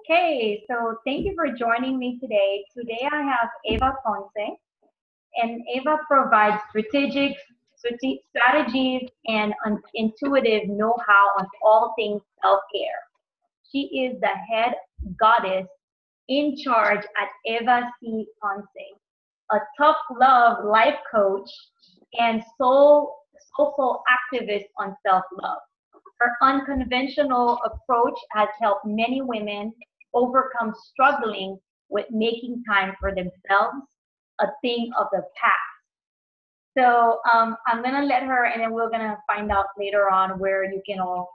Okay, so thank you for joining me today. Today I have Eva Ponce, and Eva provides strategies and intuitive know-how on all things self-care. She is the head goddess in charge at Eva C. Ponce, a tough love life coach and soulful activist on self-love. Her unconventional approach has helped many women overcome struggling with making time for themselves a thing of the past. So I'm gonna let her, and then we're gonna find out later on where you can all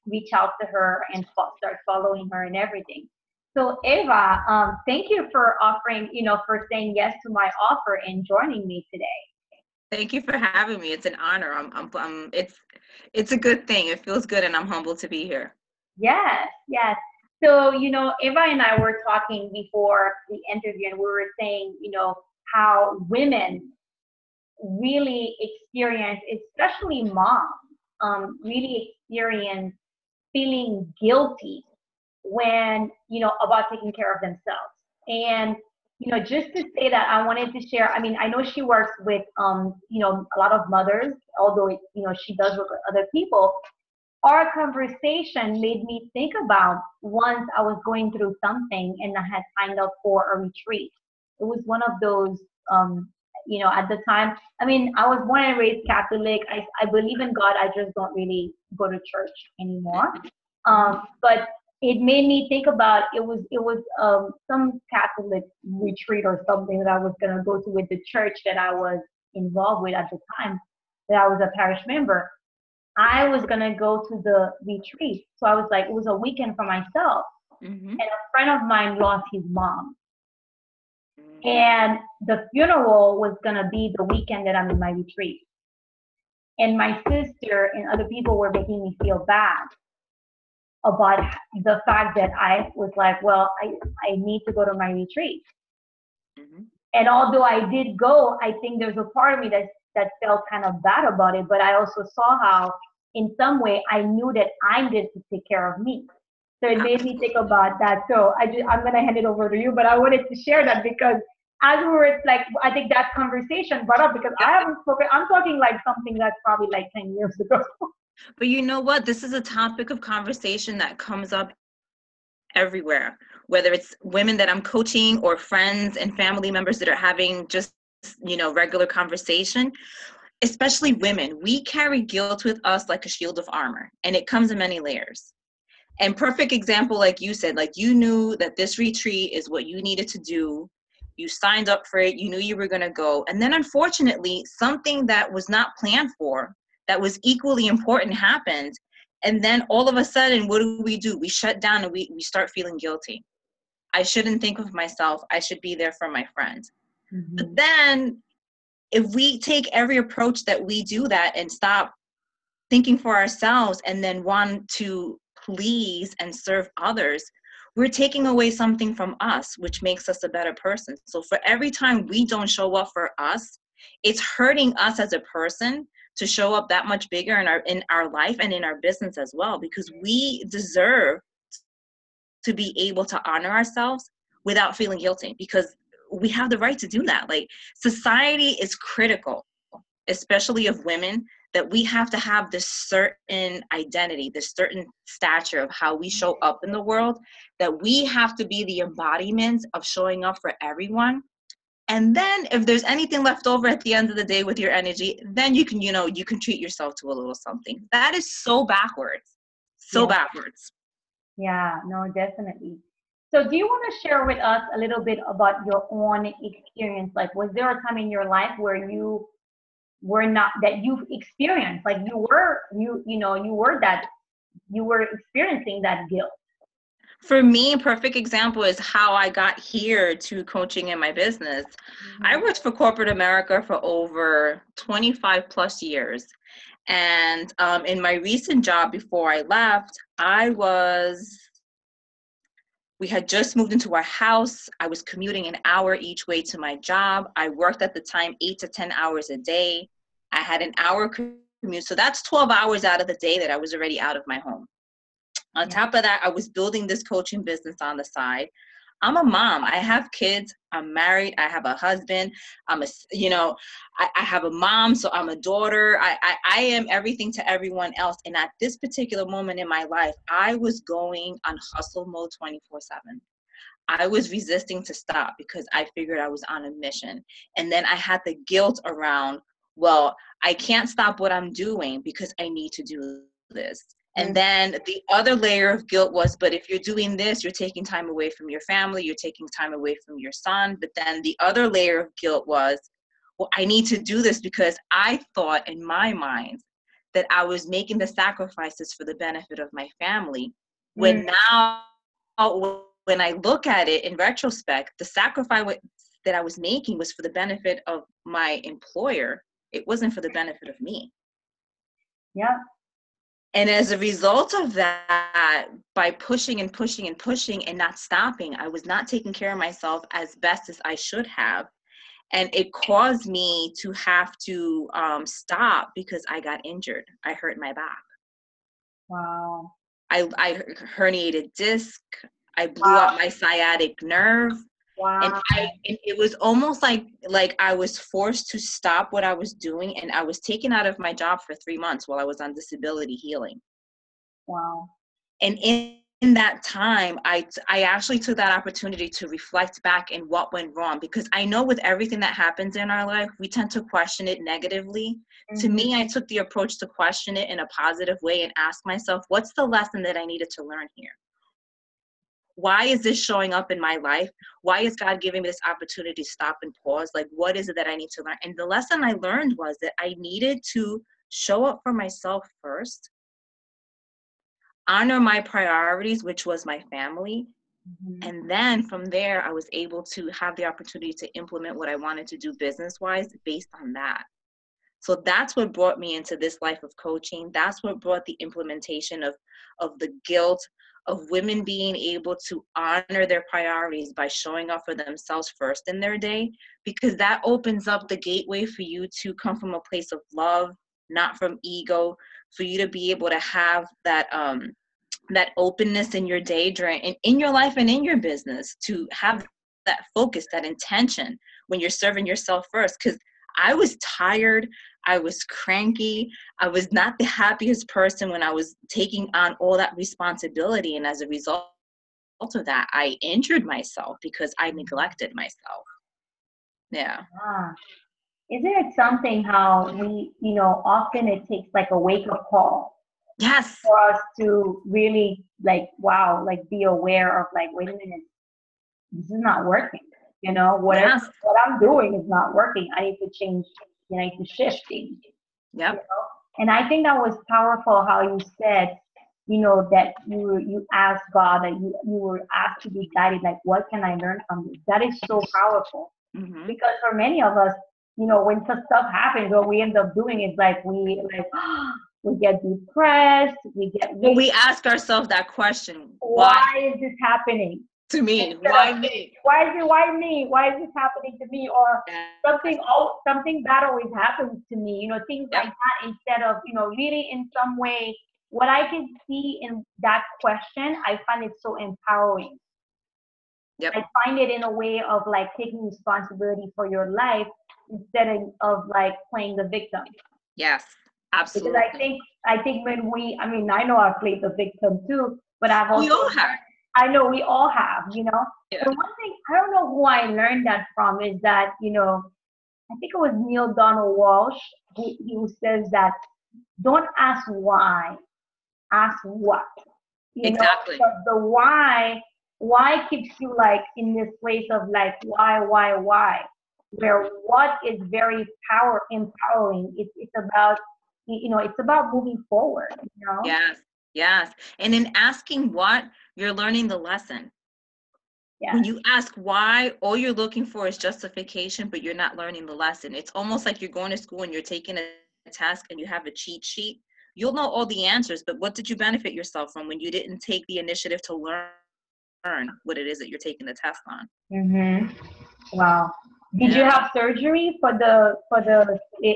reach out to her and start following her and everything. So Eva, thank you for offering, for saying yes to my offer and joining me today. Thank you for having me. It's an honor. It's a good thing. It feels good, and I'm humbled to be here. Yes, yes. So, Eva and I were talking before the interview, and we were saying, how women really experience, especially moms, really experience feeling guilty when, about taking care of themselves. And, just to say that I wanted to share, I mean, I know she works with, a lot of mothers, although, she does work with other people. Our conversation made me think about once I was going through something and I had signed up for a retreat. It was one of those, at the time, I mean, I was born and raised Catholic. I believe in God. I just don't really go to church anymore. But it made me think about it was some Catholic retreat or something that I was going to go to with the church that I was involved with at the time, that I was a parish member. I was gonna go to the retreat. So I was like, it was a weekend for myself. Mm-hmm. And a friend of mine lost his mom. And the funeral was gonna be the weekend that I'm in my retreat. And my sister and other people were making me feel bad about the fact that I was like, well, I need to go to my retreat. Mm-hmm. And although I did go, I think there's a part of me that felt kind of bad about it. But I also saw how, in some way, I knew that I needed to take care of me. So it made me think about that. So I'm going to hand it over to you. But I wanted to share that because as we were like, I think that conversation brought up because I haven't spoken. I'm talking like something that's probably like 10 years ago. But you know what? This is a topic of conversation that comes up everywhere, whether it's women that I'm coaching or friends and family members that are having just, regular conversation. Especially women, we carry guilt with us like a shield of armor, and it comes in many layers. And perfect example, like you said, like you knew that this retreat is what you needed to do. You signed up for it. You knew you were going to go. And then unfortunately, something that was not planned for, that was equally important happened. And then all of a sudden, what do? We shut down and we start feeling guilty. I shouldn't think of myself. I should be there for my friend. Mm-hmm. But then if we take every approach that we do that and stop thinking for ourselves and then want to please and serve others, we're taking away something from us, which makes us a better person. So for every time we don't show up for us, it's hurting us as a person to show up that much bigger in our life and in our business as well, because we deserve to be able to honor ourselves without feeling guilty, because we have the right to do that. Like, society is critical, especially of women, that we have to have this certain identity, this certain stature of how we show up in the world, that we have to be the embodiment of showing up for everyone. And then if there's anything left over at the end of the day with your energy, then you can treat yourself to a little something. That is so backwards. So backwards. Yeah, no, definitely. So do you want to share with us a little bit about your own experience? Like, was there a time in your life where you were not, that you've experienced, like you were experiencing that guilt? For me, a perfect example is how I got here to coaching in my business. Mm-hmm. I worked for corporate America for over 25 plus years. And in my recent job before I left, we had just moved into our house. I was commuting an hour each way to my job. I worked at the time 8 to 10 hours a day. I had an hour commute. So that's 12 hours out of the day that I was already out of my home. On top of that, I was building this coaching business on the side. I'm a mom. I have kids. I'm married. I have a husband. I have a mom, so I'm a daughter. I am everything to everyone else. And at this particular moment in my life, I was going on hustle mode 24/7. I was resisting to stop because I figured I was on a mission. And then I had the guilt around, well, I can't stop what I'm doing because I need to do this. And then the other layer of guilt was, but if you're doing this, you're taking time away from your family, you're taking time away from your son. But then the other layer of guilt was, well, I need to do this because I thought in my mind that I was making the sacrifices for the benefit of my family. When now, when I look at it in retrospect, the sacrifice that I was making was for the benefit of my employer. It wasn't for the benefit of me. Yeah. And as a result of that, by pushing and pushing and pushing and not stopping, I was not taking care of myself as best as I should have. And it caused me to have to stop because I got injured. I hurt my back. Wow. I herniated disc. I blew out my sciatic nerve. Wow. And it was almost like I was forced to stop what I was doing, and I was taken out of my job for 3 months while I was on disability healing. Wow. And in that time, I actually took that opportunity to reflect back in what went wrong, because I know with everything that happens in our life, we tend to question it negatively. To me, I took the approach to question it in a positive way and ask myself, what's the lesson that I needed to learn here? Why is this showing up in my life? Why is God giving me this opportunity to stop and pause? Like, what is it that I need to learn? And the lesson I learned was that I needed to show up for myself first, honor my priorities, which was my family. And then from there, I was able to have the opportunity to implement what I wanted to do business-wise based on that. So that's what brought me into this life of coaching. That's what brought the implementation of the guilt of women being able to honor their priorities by showing up for themselves first in their day, because that opens up the gateway for you to come from a place of love, not from ego, for you to be able to have that that openness in your day, in your life and in your business, to have that focus, that intention when you're serving yourself first. Because I was tired, I was cranky, I was not the happiest person when I was taking on all that responsibility. And as a result of that, I injured myself because I neglected myself. Yeah. Isn't it something how we, often it takes like a wake-up call Yes. for us to really be aware of like, wait a minute, this is not working. What I'm doing is not working. I need to change. I need to shift things. Yep. And I think that was powerful how you said, that you asked God, that you were asked to be guided. Like, what can I learn from this? That is so powerful. Because for many of us, when stuff happens, what we end up doing is we get depressed. We ask ourselves that question: Why is this happening to me? Why me? Why me? Why is this happening to me? Or something bad always happens to me. Things like that. Instead of really in some way, what I can see in that question, I find it so empowering. Yep. I find it in a way of taking responsibility for your life instead of playing the victim. Yes, absolutely. Because I think when I know I've played the victim too, but we all have. I know we all have, Yeah. The one thing, I don't know who I learned that from, is that, I think it was Neil Donald Walsh, who says that don't ask why, ask what. Exactly. The why keeps you in this place of why, where what is very empowering. It's about, it's about moving forward, Yes. And in asking what, you're learning the lesson. Yes. When you ask why, all you're looking for is justification, but you're not learning the lesson. It's almost like you're going to school and you're taking a test and you have a cheat sheet. You'll know all the answers, but what did you benefit yourself from when you didn't take the initiative to learn what it is that you're taking the test on? Wow. Did you have surgery for the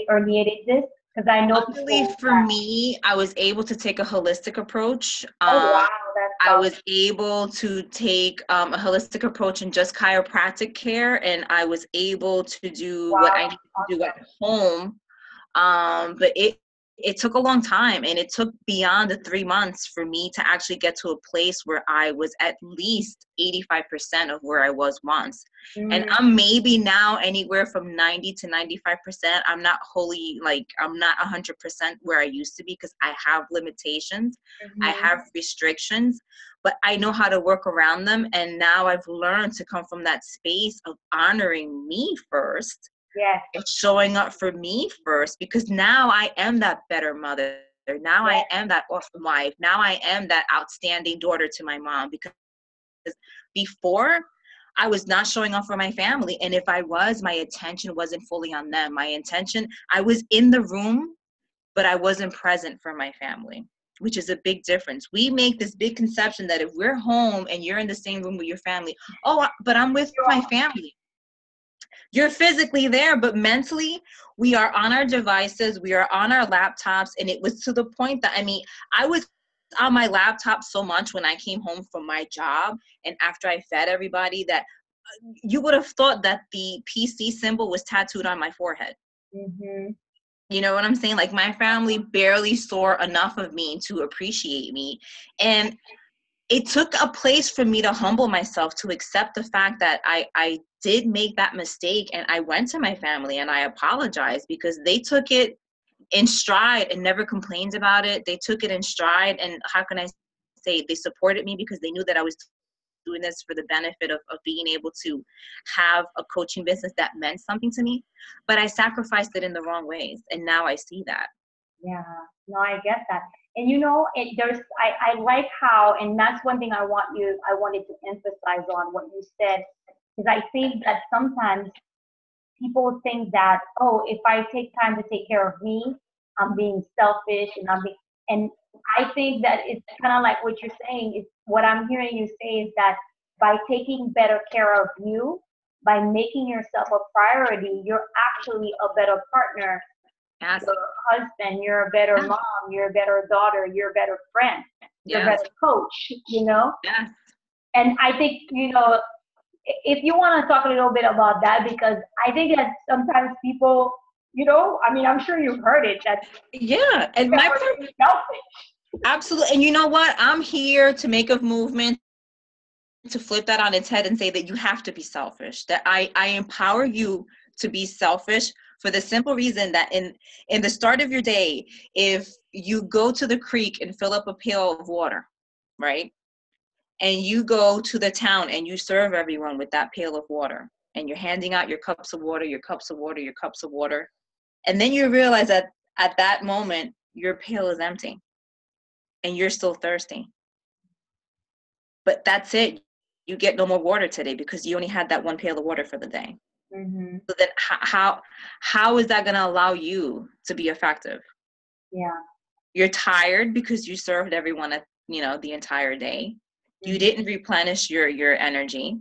herniated disc? Because I know Luckily people. for me, I was able to take a holistic approach. Oh wow, that's I awesome. was able to take a holistic approach in just chiropractic care, and I was able to do what Wow, I needed to do at awesome. home. But it took a long time, and it took beyond the 3 months for me to actually get to a place where I was at least 85% of where I was once. And Mm-hmm. I'm maybe now anywhere from 90 to 95%. I'm not wholly, like, I'm not 100% where I used to be, because I have limitations. I have restrictions, but I know how to work around them. And now I've learned to come from that space of honoring me first, Yes, and showing up for me first, because now I am that better mother. Now I yes. am that awesome wife. Now I am that outstanding daughter to my mom, because before I was not showing up for my family. And if I was, my attention wasn't fully on them. I was in the room, but I wasn't present for my family, which is a big difference. We make this big conception that if we're home and you're in the same room with your family, but I'm with my family. You're physically there, but mentally, we are on our devices, we are on our laptops. And it was to the point that, I mean, I was on my laptop so much when I came home from my job and after I fed everybody, that you would have thought that the PC symbol was tattooed on my forehead. Mm-hmm. You know what I'm saying? Like, my family barely saw enough of me to appreciate me. And it took a place for me to humble myself, to accept the fact that I did make that mistake. And I went to my family and I apologized, because they took it in stride and never complained about it. They took it in stride. And how can I say, they supported me, because they knew that I was doing this for the benefit of being able to have a coaching business that meant something to me. But I sacrificed it in the wrong ways. And now I see that. Yeah, no, I get that. And I like how, and that's one thing I wanted to emphasize on what you said, because I think that sometimes people think that, oh, if I take time to take care of me, I'm being selfish, and I think that it's kind of like what you're saying. Is what I'm hearing you say is that by taking better care of you, by making yourself a priority, you're actually a better partner, Yes. your husband, you're a better Yes. mom, you're a better daughter, you're a better friend, you're a Yes. better coach. Yes. And I think, if you want to talk a little bit about that, because I think that sometimes people, I mean, I'm sure you've heard it, that Yeah. And people my are being selfish. absolutely. And you know what? I'm here to make a movement to flip that on its head and say that you have to be selfish, that I empower you to be selfish, for the simple reason that in the start of your day, if you go to the creek and fill up a pail of water, right? And you go to the town and you serve everyone with that pail of water, and you're handing out your cups of water, your cups of water, your cups of water. And then you realize that at that moment, your pail is empty and you're still thirsty. But that's it. You get no more water today because you only had that one pail of water for the day. Mm-hmm. So then how is that going to allow you to be effective? Yeah. You're tired because you served everyone the entire day. Mm-hmm. You didn't replenish your energy.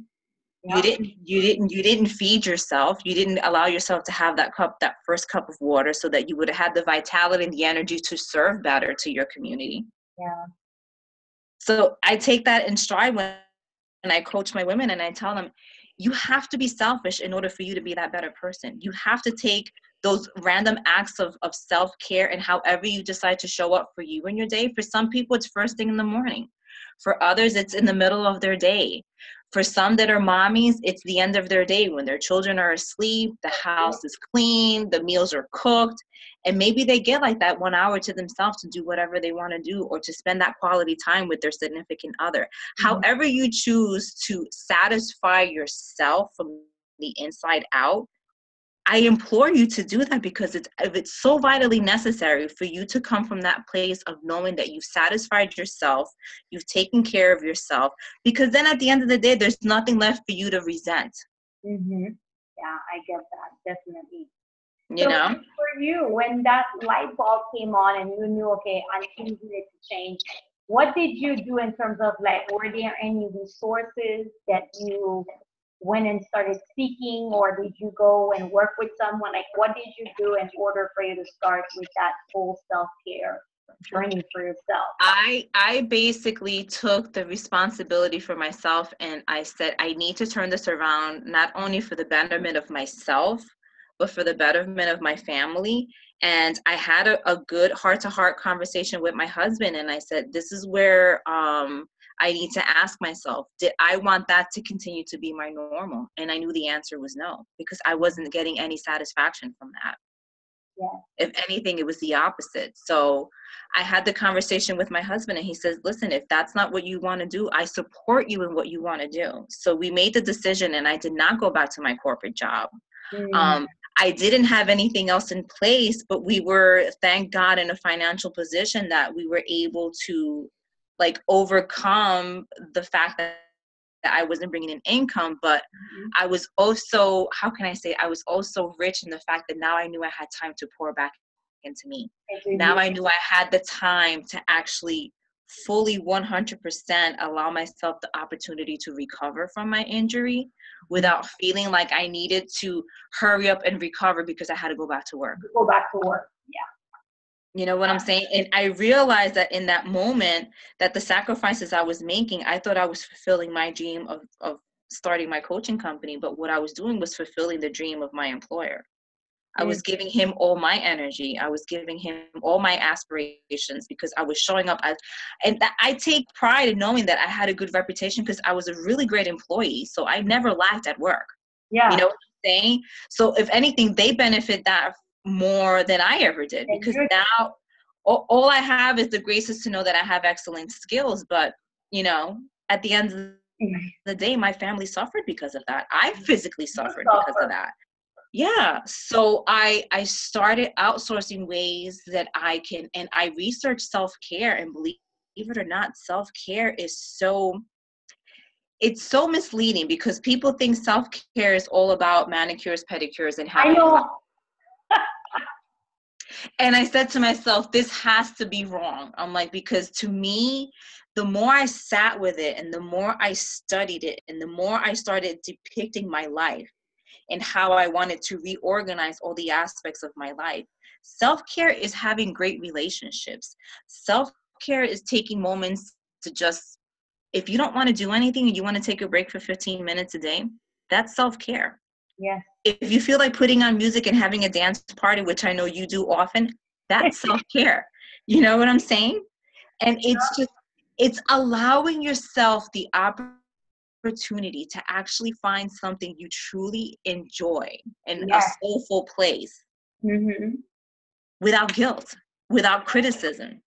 Yeah. You didn't feed yourself. You didn't allow yourself to have that first cup of water, so that you would have had the vitality and the energy to serve better to your community. Yeah. So I take that in stride when I coach my women, and I tell them, you have to be selfish in order for you to be that better person. You have to take those random acts of self-care, and however you decide to show up for you in your day. For some people, it's first thing in the morning. For others, it's in the middle of their day. For some that are mommies, it's the end of their day when their children are asleep, the house is clean, the meals are cooked, and maybe they get like that 1 hour to themselves to do whatever they want to do, or to spend that quality time with their significant other. Mm-hmm. However you choose to satisfy yourself from the inside out, I implore you to do that, because it's so vitally necessary for you to come from that place of knowing that you've satisfied yourself, you've taken care of yourself, because then at the end of the day, there's nothing left for you to resent. Mm-hmm. Yeah, I get that, definitely. You So know? for you, when that light bulb came on and you knew, okay, I needed to change, what did you do in terms of, like, were there any resources that you went and started seeking, or did you go and work with someone? Like, what did you do in order for you to start with that full self-care journey for yourself? I basically took the responsibility for myself, and I said, I need to turn this around, not only for the betterment of myself, but for the betterment of my family. And I had a good heart-to-heart conversation with my husband, and I said, this is where I need to ask myself, did I want that to continue to be my normal? And I knew the answer was no, because I wasn't getting any satisfaction from that. Yeah. If anything, it was the opposite. So I had the conversation with my husband, and he says, listen, if that's not what you want to do, I support you in what you want to do. So we made the decision, and I did not go back to my corporate job. I didn't have anything else in place, but we were, thank God, in a financial position that we were able to like overcome the fact that I wasn't bringing in income, but I was also, how can I say, I was also rich in the fact that now I knew I had time to pour back into me. Now I knew I had the time to actually fully 100% allow myself the opportunity to recover from my injury without feeling like I needed to hurry up and recover because I had to go back to work. Go back to work. Yeah. You know what I'm saying? And I realized that in that moment that the sacrifices I was making, I thought I was fulfilling my dream of starting my coaching company. But what I was doing was fulfilling the dream of my employer. I was giving him all my energy. I was giving him all my aspirations because I was showing up as, and I take pride in knowing that I had a good reputation because I was a really great employee. So I never lacked at work. Yeah. You know what I'm saying? So if anything, they benefit that more than I ever did, because now all I have is the graces to know that I have excellent skills. But, you know, at the end of the day, my family suffered because of that. I physically suffered because of that. Yeah. So I started outsourcing ways that I can, and I researched self-care, and believe it or not, self-care is it's so misleading because people think self-care is all about manicures, pedicures, and having. I know. And I said to myself, this has to be wrong. I'm like, because to me, the more I sat with it and the more I studied it and the more I started depicting my life and how I wanted to reorganize all the aspects of my life. Self-care is having great relationships. Self-care is taking moments to just, if you don't want to do anything and you want to take a break for 15 minutes a day, that's self-care. Yeah. If you feel like putting on music and having a dance party, which I know you do often, that's self-care. You know what I'm saying? And it's allowing yourself the opportunity to actually find something you truly enjoy in a soulful place without guilt, without criticism.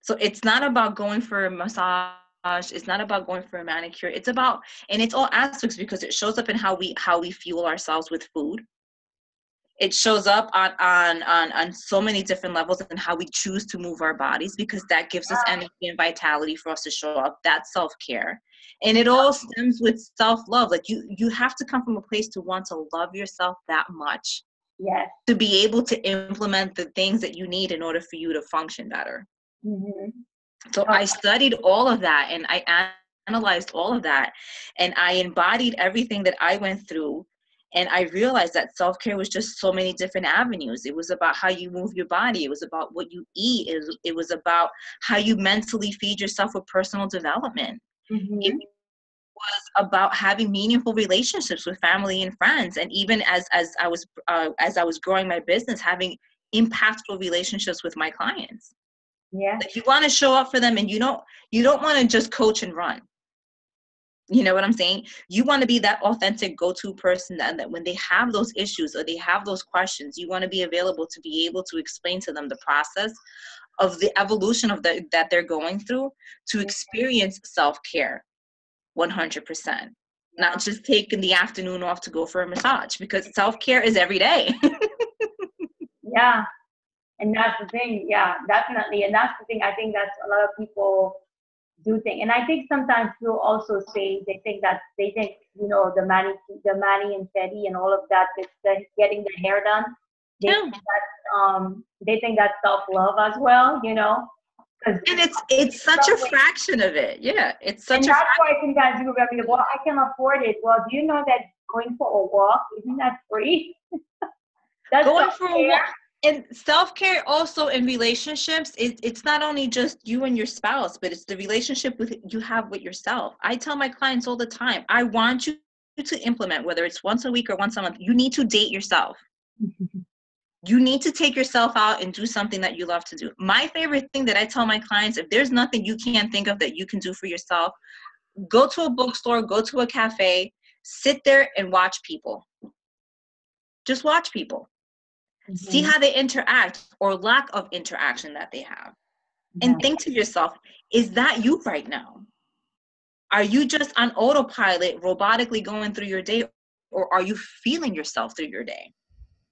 So it's not about going for a massage. It's not about going for a manicure. It's about, and it's all aspects because it shows up in how we fuel ourselves with food. It shows up on so many different levels and how we choose to move our bodies, because that gives us energy and vitality for us to show up. That's self-care. And it all stems with self-love. Like you have to come from a place to want to love yourself that much. Yes. To be able to implement the things that you need in order for you to function better. So I studied all of that and I analyzed all of that and I embodied everything that I went through. And I realized that self-care was just so many different avenues. It was about how you move your body. It was about what you eat. It was about how you mentally feed yourself with personal development. It was about having meaningful relationships with family and friends. And even as I was growing my business, having impactful relationships with my clients. Yeah. Like you want to show up for them, and you don't want to just coach and run. You know what I'm saying? You want to be that authentic go-to person that when they have those issues or they have those questions, you want to be available to be able to explain to them the process of the evolution of that they're going through to experience self-care 100%. Not just taking the afternoon off to go for a massage, because self-care is every day. Yeah. And that's the thing. Yeah, definitely. And that's the thing. I think that's a lot of people do think. And I think sometimes we'll also say they think, you know, the mani and pedi and all of that, getting the hair done. They think that's self-love as well, you know. Because And it's such a fraction of it. Yeah, it's such and a that's fraction. why sometimes people go, well, I can afford it. Well, do you know that going for a walk, isn't that free? That's Going for a self-care. walk. And self-care also in relationships, it's not only just you and your spouse, but it's the relationship you have with yourself. I tell my clients all the time, I want you to implement, whether it's once a week or once a month, you need to date yourself. You need to take yourself out and do something that you love to do. My favorite thing that I tell my clients, if there's nothing you can't think of that you can do for yourself, go to a bookstore, go to a cafe, sit there and watch people. Just watch people. See how they interact or lack of interaction that they have. And think to yourself, is that you right now? Are you just on autopilot, robotically going through your day, or are you feeling yourself through your day?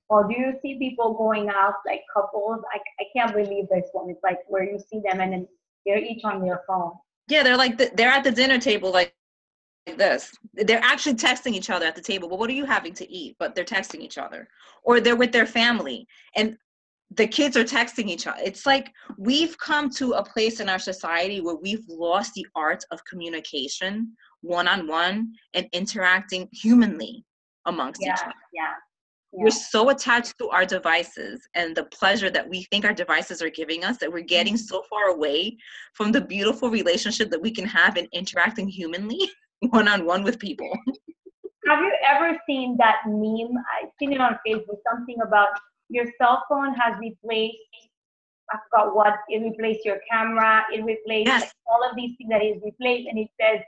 Or do you see people going out like couples? I can't believe this one. It's like where you see them and then they're each on their phone. Yeah, they're at the dinner table like this. They're actually texting each other at the table. Well, what are you having to eat? But they're texting each other. Or they're with their family and the kids are texting each other. It's like we've come to a place in our society where we've lost the art of communication one-on-one and interacting humanly amongst each other. Yeah. We're so attached to our devices and the pleasure that we think our devices are giving us that we're getting so far away from the beautiful relationship that we can have in interacting humanly one-on-one with people. Have you ever seen that meme? I've seen it on Facebook, something about your cell phone has replaced, I forgot what, it replaced your camera, it replaced like, all of these things that is replaced, and it says,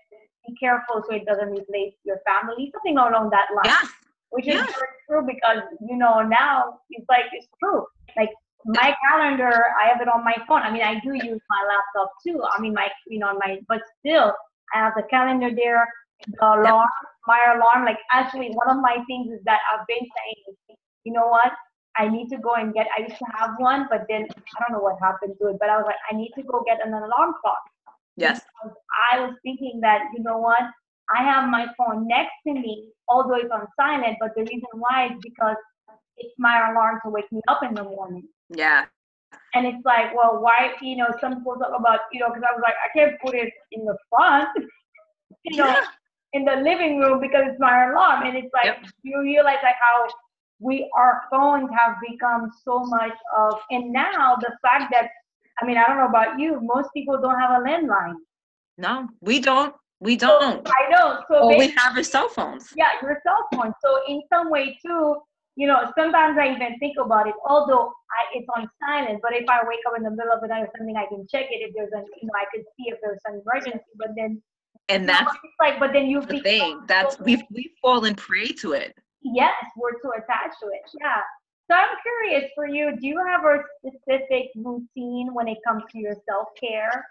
be careful so it doesn't replace your family, something along that line. Yeah. Which is very true because, you know, now it's like, it's true. Like my calendar, I have it on my phone. I mean, I do use my laptop too. I mean, but still, I have the calendar there, the alarm, my alarm. Like actually, one of my things is that I've been saying, you know what? I need to go and I used to have one, but then I don't know what happened to it, but I was like, I need to go get an alarm clock. Yes. Because I was thinking that, you know what? I have my phone next to me, although it's on silent, but the reason why is because it's my alarm to wake me up in the morning. Yeah. And it's like, well, why, you know, some people talk about, you know, because I was like, I can't put it in the front, you know, in the living room because it's my alarm. And it's like, you realize like how our phones have become so much of, and now the fact that, I mean, I don't know about you, most people don't have a landline. No, we don't. We don't. So, I know. So we have our cell phones. Yeah, your cell phone. So in some way too, you know, sometimes I even think about it, although it's on silent, but if I wake up in the middle of the night or something, I can check it if there's an, you know, I could see if there's an emergency, but then. And that's it's like, but then you the thing. That's, we've fallen prey to it. Yes, we're too attached to it. Yeah. So I'm curious for you, do you have a specific routine when it comes to your self-care?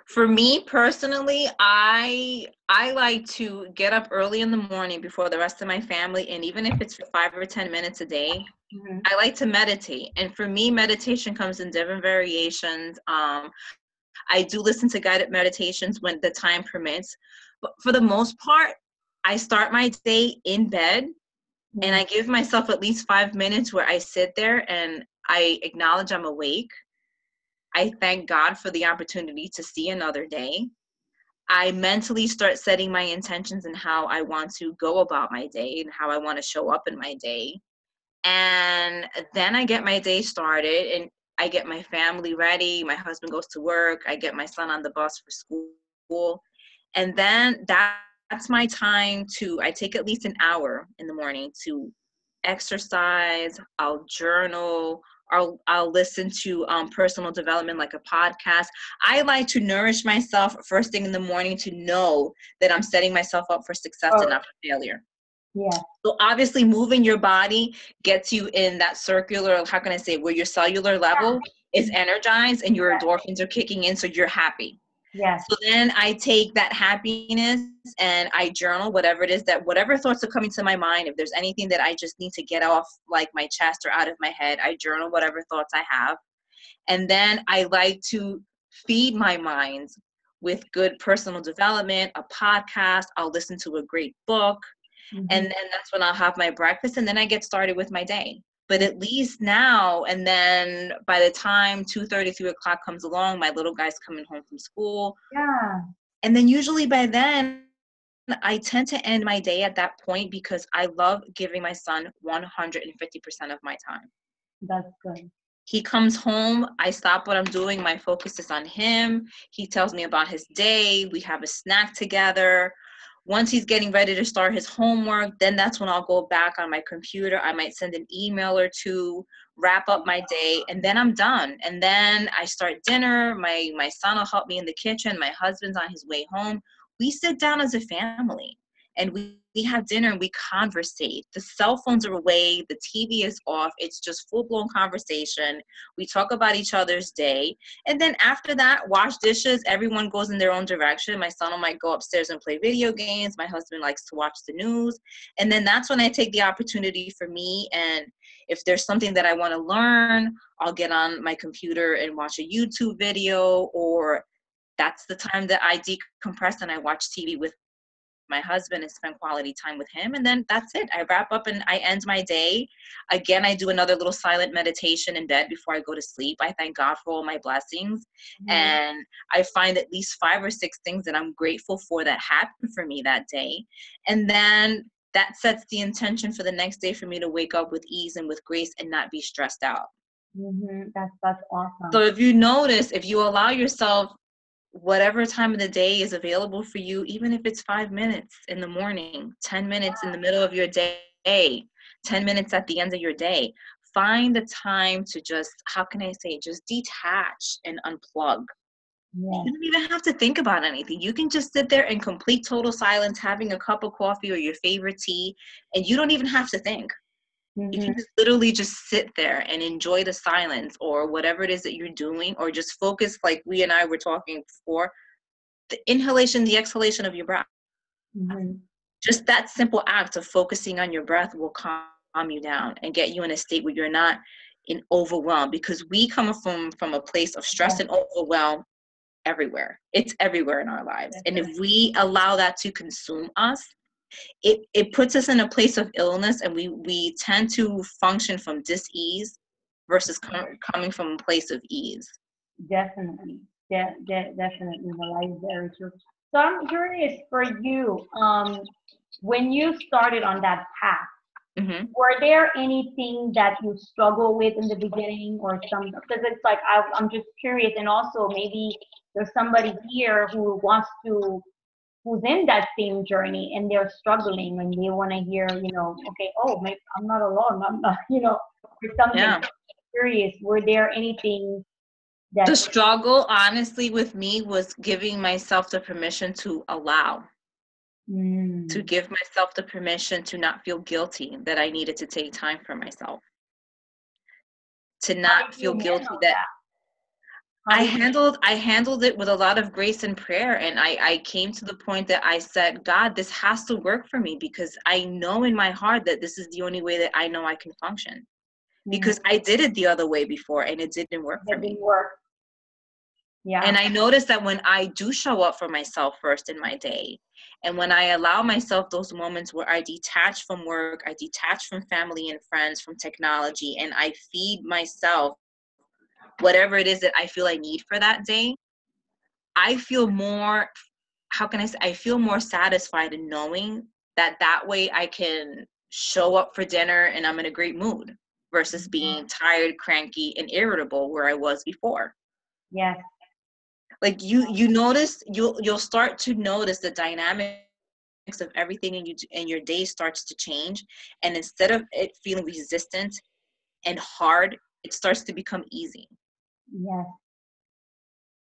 For me personally, I like to get up early in the morning before the rest of my family, and even if it's for 5 or 10 minutes a day, I like to meditate. And for me, meditation comes in different variations. I do listen to guided meditations when the time permits, but for the most part, I start my day in bed, and I give myself at least 5 minutes where I sit there and I acknowledge I'm awake. I thank God for the opportunity to see another day. I mentally start setting my intentions and how I want to go about my day and how I want to show up in my day. And then I get my day started and I get my family ready. My husband goes to work. I get my son on the bus for school. And then that's my time I take at least an hour in the morning to exercise. I'll journal. I'll listen to personal development like a podcast. I like to nourish myself first thing in the morning to know that I'm setting myself up for success and not for failure. Yeah. So obviously moving your body gets you in that circular, how can I say, where your cellular level is energized and your endorphins are kicking in, so you're happy. Yes. So then I take that happiness and I journal whatever it is whatever thoughts are coming to my mind. If there's anything that I just need to get off like my chest or out of my head, I journal whatever thoughts I have. And then I like to feed my mind with good personal development, a podcast. I'll listen to a great book. And then that's when I'll have my breakfast and then I get started with my day. But at least now, and then by the time 2:30, 3 o'clock comes along, my little guy's coming home from school. Yeah. And then usually by then, I tend to end my day at that point because I love giving my son 150% of my time. That's good. He comes home, I stop what I'm doing, my focus is on him. He tells me about his day, we have a snack together. Once he's getting ready to start his homework, then that's when I'll go back on my computer. I might send an email or two, wrap up my day, and then I'm done. And then I start dinner. My son will help me in the kitchen. My husband's on his way home. We sit down as a family and we have dinner and we conversate. The cell phones are away, the TV is off. It's just full-blown conversation. We talk about each other's day. And then after that, wash dishes. Everyone goes in their own direction. My son might go upstairs and play video games. My husband likes to watch the news. And then that's when I take the opportunity for me. And if there's something that I want to learn, I'll get on my computer and watch a YouTube video, or that's the time that I decompress and I watch TV with my husband and spend quality time with him. And then that's it. I wrap up and I end my day. Again, I do another little silent meditation in bed before I go to sleep. I thank God for all my blessings. And I find at least 5 or 6 things that I'm grateful for that happened for me that day. And then that sets the intention for the next day for me to wake up with ease and with grace and not be stressed out. That's awesome. So if you notice, if you allow yourself whatever time of the day is available for you, even if it's 5 minutes in the morning, 10 minutes in the middle of your day, 10 minutes at the end of your day, find the time to just, how can I say, just detach and unplug. You don't even have to think about anything. You can just sit there in complete total silence, having a cup of coffee or your favorite tea, and you don't even have to think. You can just literally just sit there and enjoy the silence or whatever it is that you're doing, or just focus, like we and I were talking before, the inhalation, the exhalation of your breath. Just that simple act of focusing on your breath will calm you down and get you in a state where you're not in overwhelm, because we come from a place of stress and overwhelm everywhere. It's everywhere in our lives. And if we allow that to consume us, it puts us in a place of illness, and we tend to function from dis-ease versus coming from a place of ease. Definitely. Definitely. Well, that is very true. So I'm curious for you, when you started on that path, were there anything that you struggle with in the beginning, or some, because it's like, I'm just curious, and also maybe there's somebody here who's in that same journey and they're struggling and they want to hear, okay, oh, maybe I'm not alone. I'm not, or something. I'm curious, were there anything that... The struggle, honestly, with me was giving myself the permission to allow, to give myself the permission to not feel guilty that I needed to take time for myself, to not feel guilty that I handled it with a lot of grace and prayer. And I came to the point that I said, God, this has to work for me, because I know in my heart that this is the only way that I know I can function. Because I did it the other way before and it didn't work for me. Yeah. And I noticed that when I do show up for myself first in my day, and when I allow myself those moments where I detach from work, I detach from family and friends, from technology, and I feed myself whatever it is that I feel I need for that day, I feel more, I feel more satisfied in knowing that way I can show up for dinner and I'm in a great mood, versus being tired, cranky, and irritable where I was before. Yes. Like you notice, you'll start to notice the dynamics of everything in your day starts to change. And instead of it feeling resistant and hard, it starts to become easy. Yes.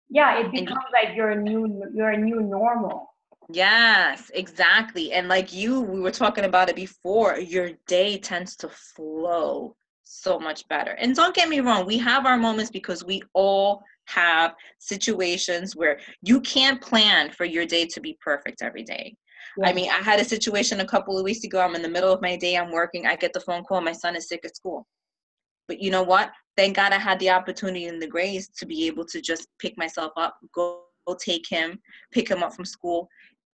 Yeah, it becomes like you're a new normal. Yes, exactly. And like we were talking about it before, your day tends to flow so much better. And don't get me wrong, we have our moments, because we all have situations where you can't plan for your day to be perfect every day. Yeah. I mean, I had a situation a couple of weeks ago. I'm in the middle of my day, I'm working, I get the phone call, my son is sick at school. But you know what? Thank God I had the opportunity and the grace to be able to just pick myself up, go pick him up from school,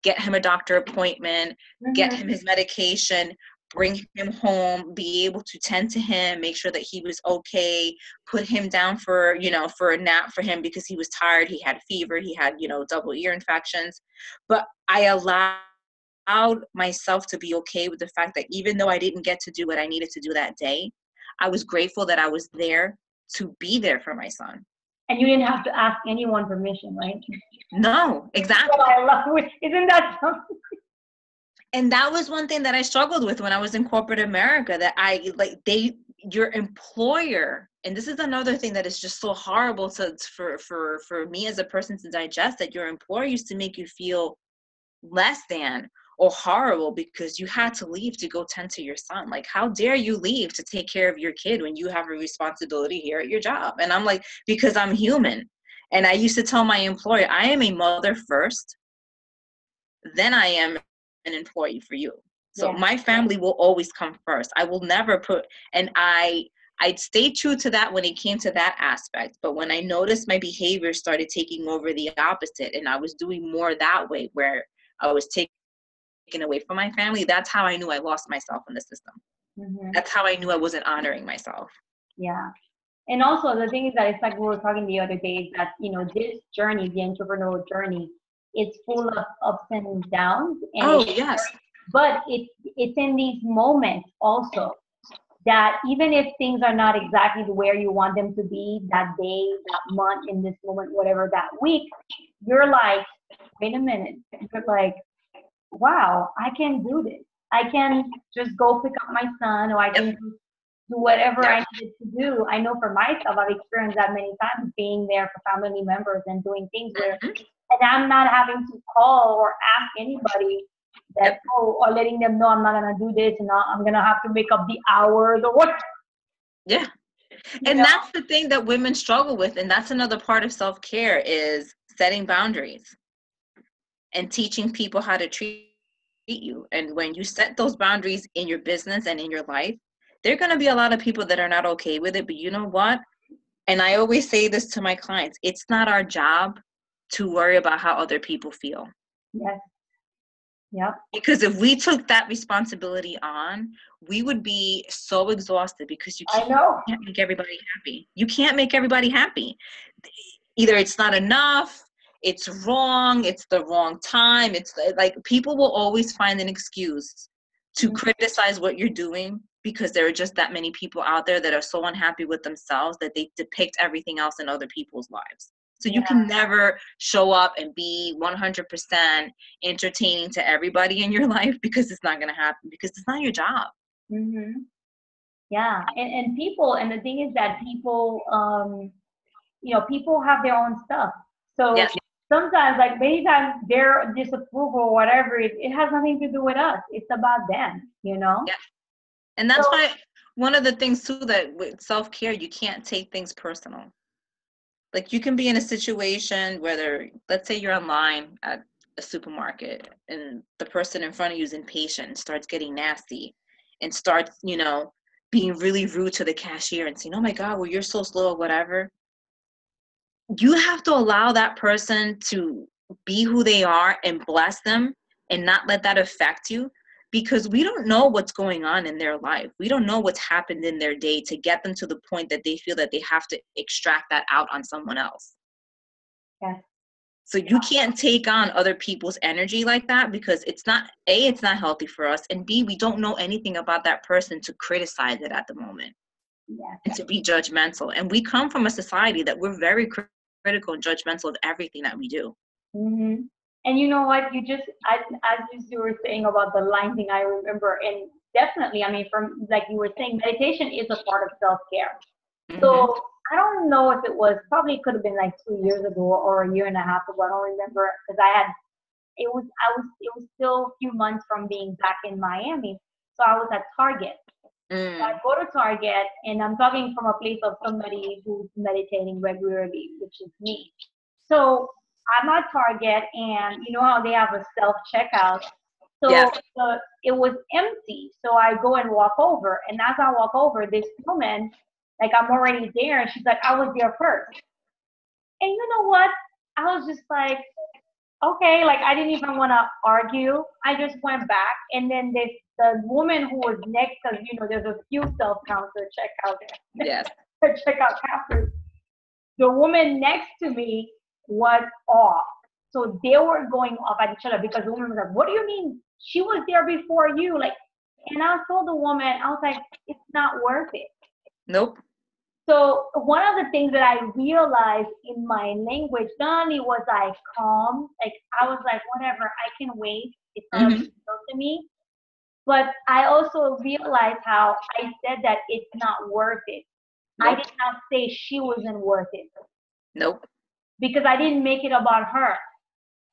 get him a doctor appointment, get him his medication, bring him home, be able to tend to him, make sure that he was okay, put him down for, for a nap for him because he was tired, he had fever, he had, double ear infections. But I allowed myself to be okay with the fact that even though I didn't get to do what I needed to do that day, I was grateful that I was there to be there for my son. And you didn't have to ask anyone permission, right? No, exactly. What I love, isn't that something? And that was one thing that I struggled with when I was in corporate America, that your employer, and this is another thing that is just so horrible for me as a person to digest, that your employer used to make you feel less than or horrible because you had to leave to go tend to your son. Like, how dare you leave to take care of your kid when you have a responsibility here at your job? And I'm like, because I'm human. And I used to tell my employer, I am a mother first, then I am an employee for you. So my family will always come first. I will never and I'd stay true to that when it came to that aspect. But when I noticed my behavior started taking over the opposite, and I was doing more that way, where I was taken away from my family, that's how I knew I lost myself in the system. Mm-hmm. That's how I knew I wasn't honoring myself. Yeah. And also the thing is that it's like we were talking the other day, is that, this journey, the entrepreneurial journey, it's full of ups and downs. And yes. But it's in these moments also that even if things are not exactly where you want them to be that day, that month, in this moment, whatever, that week, you're like, wait a minute. You're like, wow, I can do this. I can just go pick up my son, or I can do whatever I needed to do. I know for myself, I've experienced that many times, being there for family members and doing things where, and I'm not having to call or ask anybody that, or letting them know I'm not going to do this, and I'm going to have to make up the hours or what. Yeah. And that's the thing that women struggle with. And that's another part of self-care, is setting boundaries and teaching people how to treat you. And when you set those boundaries in your business and in your life, there are going to be a lot of people that are not okay with it. But you know what? And I always say this to my clients, it's not our job to worry about how other people feel. Yes. Yep. Because if we took that responsibility on, we would be so exhausted, because you can't make everybody happy. You can't make everybody happy. Either it's not enough, it's wrong, it's the wrong time. It's like, people will always find an excuse to criticize what you're doing, because there are just that many people out there that are so unhappy with themselves that they depict everything else in other people's lives. So you can never show up and be 100% entertaining to everybody in your life, because it's not going to happen, because it's not your job. Mm-hmm. Yeah. And people, and the thing is that people, people have their own stuff. So sometimes, like many times, their disapproval or whatever, it has nothing to do with us. It's about them, Yeah. And that's why one of the things too, that with self-care, you can't take things personal. Like, you can be in a situation where, let's say you're online at a supermarket and the person in front of you is impatient and starts getting nasty and starts, being really rude to the cashier and saying, oh my God, well, you're so slow, whatever. You have to allow that person to be who they are and bless them and not let that affect you, because we don't know what's going on in their life. We don't know what's happened in their day to get them to the point that they feel that they have to extract that out on someone else. Yeah. So you can't take on other people's energy like that, because it's not healthy for us, and B, we don't know anything about that person to criticize it at the moment. And to be judgmental. And we come from a society that we're very critical and judgmental of everything that we do. Mm-hmm. And you know what? You just, as you were saying about the line thing, I remember, and definitely, I mean, from like you were saying, meditation is a part of self-care. Mm-hmm. So I don't know if it was, probably could have been like 2 years ago or a year and a half ago. I don't remember, because it was still a few months from being back in Miami. So I was at Target. So I go to Target, and I'm talking from a place of somebody who's meditating regularly, which is me. So I'm at Target, and you know how they have a self-checkout. So it was empty. So I go and walk over. And as I walk over, this woman, like I'm already there, and she's like, I was there first. And you know what? I was just like, okay, like I didn't even want to argue. I just went back, and then the woman who was next, because there's a few self-counselor Yes. checkout counters. The woman next to me was off. So they were going off at each other because the woman was like, "What do you mean? She was there before you." Like, and I told the woman, I was like, "It's not worth it." Nope. So one of the things that I realized in my language, not only was I calm, like I was like, whatever, I can wait. It's not a big deal to me. But I also realized how I said that it's not worth it. I Nope. did not say she wasn't worth it Nope. because I didn't make it about her.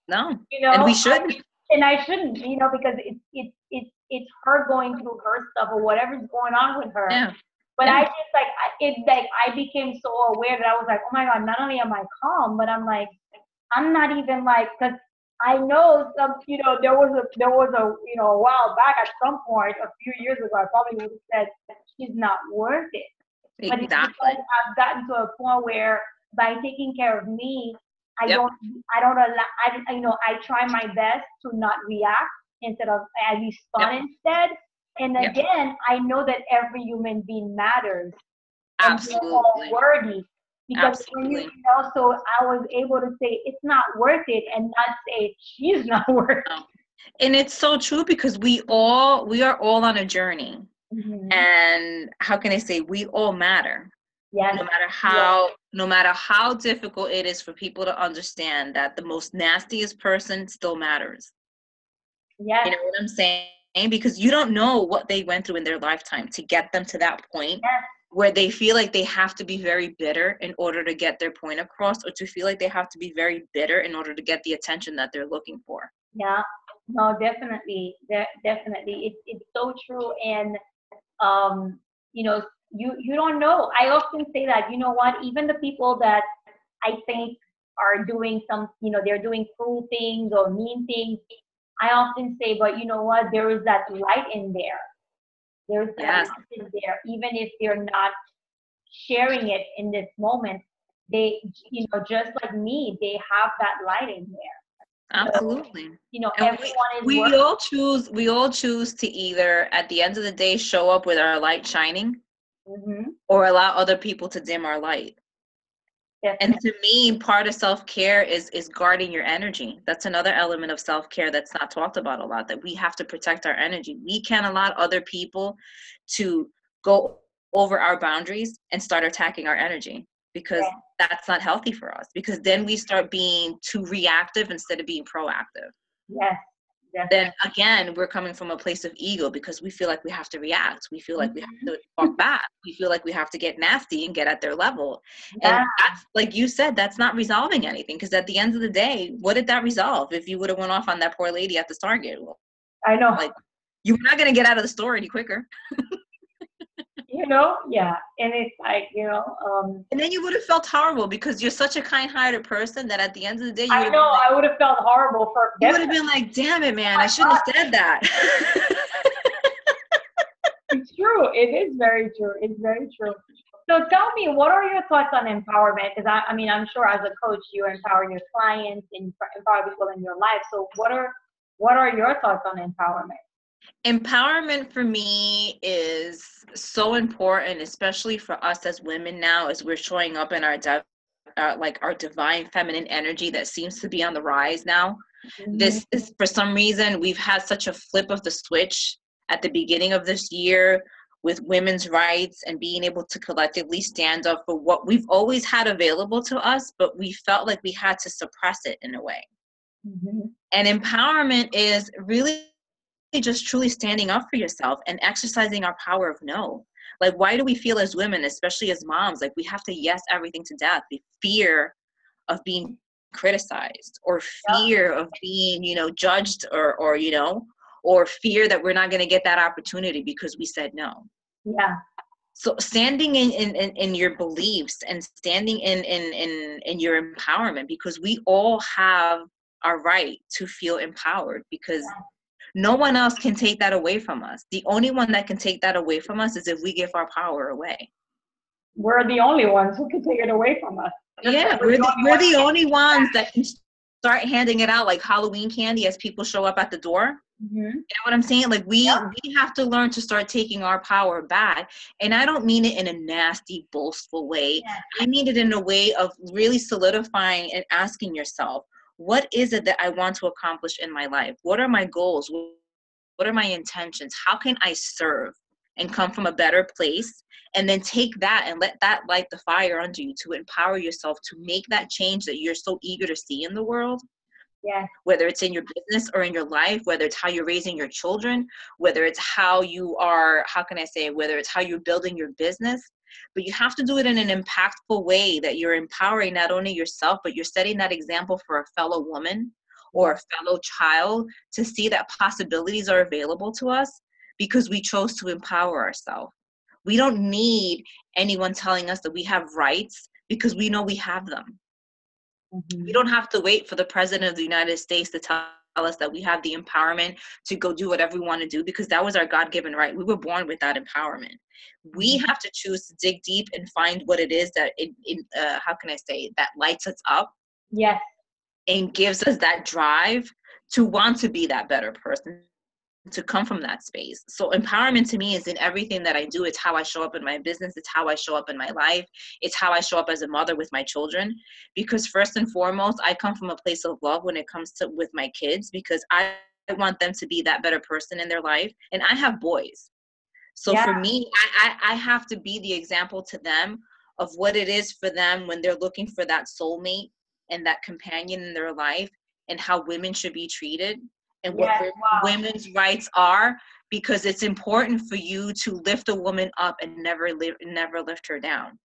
No. And we shouldn't. And I shouldn't, because it's her going through her stuff or whatever's going on with her. Yeah. But Yeah. I just I became so aware that I was like, oh my God, not only am I calm, but I'm like, I'm not even like, because I know there was a while back at some point, a few years ago, I probably would have said she's not worth it. But it's because Exactly. I've gotten to a point where by taking care of me, I Yep. don't allow, I try my best to not react instead of I respond instead. And Yep. again, I know that every human being matters. And they're all Absolutely. worthy. Because Absolutely. when so I was able to say it's not worth it and not say she's not worth it. And it's so true because we are all on a journey. Mm-hmm. And how can I say, we all matter. Yes. No matter how difficult it is for people to understand that the most nastiest person still matters. Yes. You know what I'm saying? Because you don't know what they went through in their lifetime to get them to that point where they feel like they have to be very bitter in order to get their point across, or to feel like they have to be very bitter in order to get the attention that they're looking for. Yeah. No, definitely. Definitely. It's so true. And you don't know. I often say that, you know what, even the people that I think are doing they're doing cruel things or mean things, I often say, but you know what, there is that light in there. There's that light in there, even if they're not sharing it in this moment. They, just like me, they have that light in there. Absolutely. So, and everyone is we all choose to either at the end of the day show up with our light shining, or allow other people to dim our light. Definitely. And to me, part of self-care is guarding your energy. That's another element of self-care that's not talked about a lot, that we have to protect our energy. We can't allow other people to go over our boundaries and start attacking our energy, because that's not healthy for us, because then we start being too reactive instead of being proactive. Yes. Then again, we're coming from a place of ego because we feel like we have to react. We feel like we have to talk back. We feel like we have to get nasty and get at their level. And that's, like you said, that's not resolving anything, because at the end of the day, what did that resolve if you would have went off on that poor lady at the Target? I know. Like, you're not going to get out of the store any quicker. Yeah. And it's like, and then you would have felt horrible because you're such a kind-hearted person that at the end of the day, I would have felt horrible for you would have been like, damn it, man, I shouldn't have said that. It's true. It is very true. It's very true. So tell me, what are your thoughts on empowerment? Because I'm sure as a coach, you empower your clients and empower people in your life. So what are your thoughts on empowerment? Empowerment for me is so important, especially for us as women now, as we're showing up in our divine feminine energy that seems to be on the rise now. This is, for some reason, we've had such a flip of the switch at the beginning of this year with women's rights and being able to collectively stand up for what we've always had available to us, but we felt like we had to suppress it in a way. And empowerment is really just truly standing up for yourself and exercising our power of no. Like, why do we feel as women, especially as moms, like we have to yes everything to death? The fear of being criticized, or fear of being, judged, or fear that we're not going to get that opportunity because we said no. Yeah. So standing in your beliefs and standing in your empowerment, because we all have a right to feel empowered, because no one else can take that away from us. The only one that can take that away from us is if we give our power away. We're the only ones who can take it away from us. We're the only ones that can start handing it out like Halloween candy as people show up at the door. Mm-hmm. You know what I'm saying? Like we have to learn to start taking our power back. And I don't mean it in a nasty, boastful way. Yeah. I mean it in a way of really solidifying and asking yourself, what is it that I want to accomplish in my life? What are my goals? What are my intentions? How can I serve and come from a better place? And then take that and let that light the fire under you to empower yourself to make that change that you're so eager to see in the world. Yeah. Whether it's in your business or in your life, whether it's how you're raising your children, whether it's how you are, how can I say, whether it's how you're building your business. But you have to do it in an impactful way that you're empowering not only yourself, but you're setting that example for a fellow woman or a fellow child to see that possibilities are available to us because we chose to empower ourselves. We don't need anyone telling us that we have rights because we know we have them. Mm-hmm. We don't have to wait for the president of the United States to tell us that we have the empowerment to go do whatever we want to do because that was our God-given right. We were born with that empowerment. We have to choose to dig deep and find what it is that how can I say, that lights us up. Yes. And gives us that drive to want to be that better person, to come from that space. So empowerment to me is in everything that I do. It's how I show up in my business. It's how I show up in my life. It's how I show up as a mother with my children. Because first and foremost, I come from a place of love when it comes to with my kids, because I want them to be that better person in their life. And I have boys. So for me, I have to be the example to them of what it is for them when they're looking for that soulmate and that companion in their life, and how women should be treated and what women's rights are, because it's important for you to lift a woman up and never lift her down.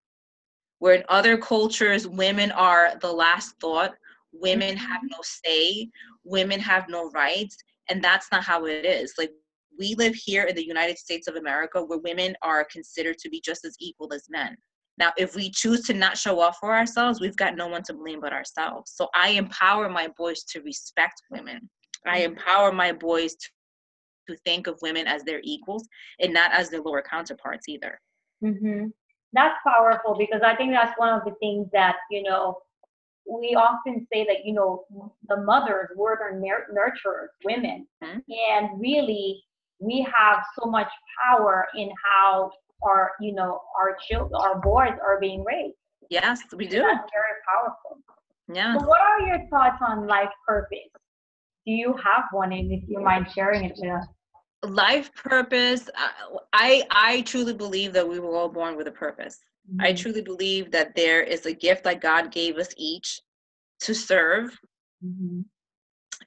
Where in other cultures, women are the last thought, women have no say, women have no rights, and that's not how it is. Like, we live here in the United States of America where women are considered to be just as equal as men. Now, if we choose to not show up for ourselves, we've got no one to blame but ourselves. So I empower my boys to respect women. I empower my boys to think of women as their equals and not as their lower counterparts either. Mm-hmm. That's powerful, because I think that's one of the things that, we often say that, the mothers were the nurturers, women. Mm-hmm. And really, we have so much power in how our children, our boys are being raised. Yes, we do. So that's very powerful. Yeah. So what are your thoughts on life purpose? Do you have one, and if you mind sharing it with us? Life purpose, I truly believe that we were all born with a purpose. Mm-hmm. I truly believe that there is a gift that God gave us each to serve, mm-hmm.